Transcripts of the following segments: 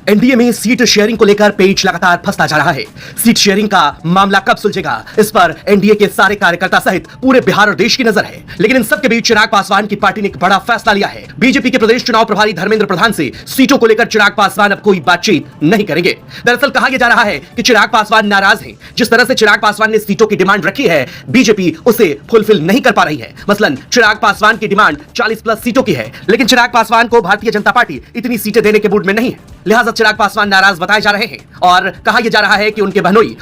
NDA में seat sharing को लेकर पेच लगातार फंसता जा रहा है। सीट शेयरिंग का मामला कब सुलझेगा, इस पर एनडीए के सारे कार्यकर्ता सहित पूरे बिहार और देश की नजर है। लेकिन इन सब के बीच चिराग पासवान की पार्टी ने एक बड़ा फैसला लिया है। बीजेपी के प्रदेश चुनाव प्रभारी धर्मेंद्र प्रधान से सीटों को लेकर चिराग पासवान अब कोई बातचीत नहीं करेंगे। दरअसल कहा यह जा रहा है कि चिराग पासवान नाराज हैं। जिस तरह से चिराग पासवान ने सीटों की डिमांड रखी है, बीजेपी उसे फुलफिल नहीं कर पा रही है। मसलन चिराग पासवान की डिमांड 40+ सीटों की है, लेकिन चिराग पासवान को भारतीय जनता पार्टी इतनी सीटें देने के मूड में नहीं है। लिहाजा चिराग पासवान नाराज बताए जा रहे हैं और कहा यह जा रहा है कि उनके बहनोई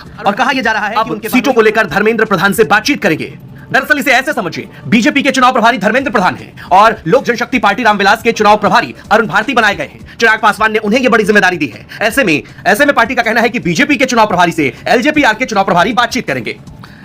सीटों को लेकर धर्मेंद्र प्रधान से बातचीत करेंगे। दरअसल इसे ऐसे समझिए, बीजेपी के चुनाव प्रभारी धर्मेंद्र प्रधान हैं और लोक जनशक्ति पार्टी रामविलास के चुनाव प्रभारी अरुण भारती बनाए गए हैं। चिराग पासवान ने उन्हें यह बड़ी जिम्मेदारी दी है। ऐसे में पार्टी का कहना है कि बीजेपी के चुनाव प्रभारी से एलजेपी के चुनाव प्रभारी बातचीत करेंगे।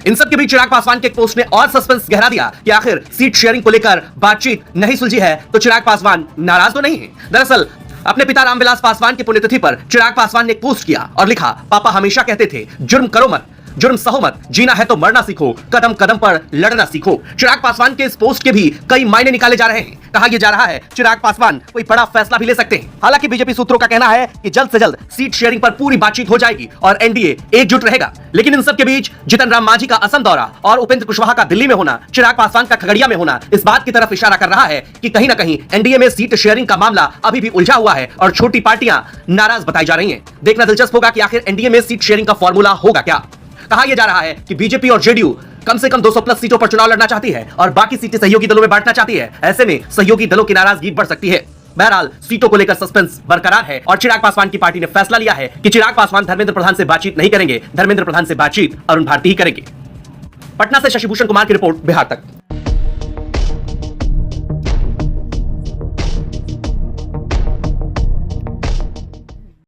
इन सब के बीच चिराग पासवान के पोस्ट ने और सस्पेंस गहरा दिया कि आखिर सीट शेयरिंग को लेकर बातचीत नहीं सुलझी है तो चिराग पासवान नाराज तो नहीं है। दरअसल अपने पिता रामविलास पासवान की पुण्यतिथि पर चिराग पासवान ने एक पोस्ट किया और लिखा, पापा हमेशा कहते थे जुर्म करो मत, जुर्म सहो मत, जीना है तो मरना सीखो, कदम कदम पर लड़ना सीखो। चिराग पासवान के इस पोस्ट के भी कई मायने निकाले जा रहे हैं। कहा यह जा रहा है चिराग पासवान कोई बड़ा फैसला भी ले सकते हैं। हालांकि बीजेपी सूत्रों का कहना है कि जल्द से जल्द सीट शेयरिंग पर पूरी बातचीत हो जाएगी और एनडीए एकजुट रहेगा। लेकिन इन सब के बीच जीतन राम मांझी का असम दौरा और उपेंद्र कुशवाहा का दिल्ली में होना, चिराग पासवान का खगड़िया में होना इस बात की तरफ इशारा कर रहा है कि कहीं ना कहीं एनडीए में सीट शेयरिंग का मामला अभी भी उलझा हुआ है और छोटी पार्टियां नाराज बताई जा रही हैं। देखना दिलचस्प होगा कि आखिर एनडीए में सीट शेयरिंग का फॉर्मूला होगा क्या। कहा यह जा रहा है कि बीजेपी और जेडीयू कम से कम 200+ सीटों पर चुनाव लड़ना चाहती है और बाकी सीटें सहयोगी दलों में बांटना चाहती है। ऐसे में सहयोगी दलों की नाराजगी बढ़ सकती है। बहरहाल सीटों को लेकर सस्पेंस बरकरार है और चिराग पासवान की पार्टी ने फैसला लिया है कि चिराग पासवान धर्मेंद्र प्रधान से बातचीत नहीं करेंगे। धर्मेंद्र प्रधान से बातचीत अरुण भारती ही करेंगे। पटना से शशिभूषण कुमार की रिपोर्ट, बिहार तक।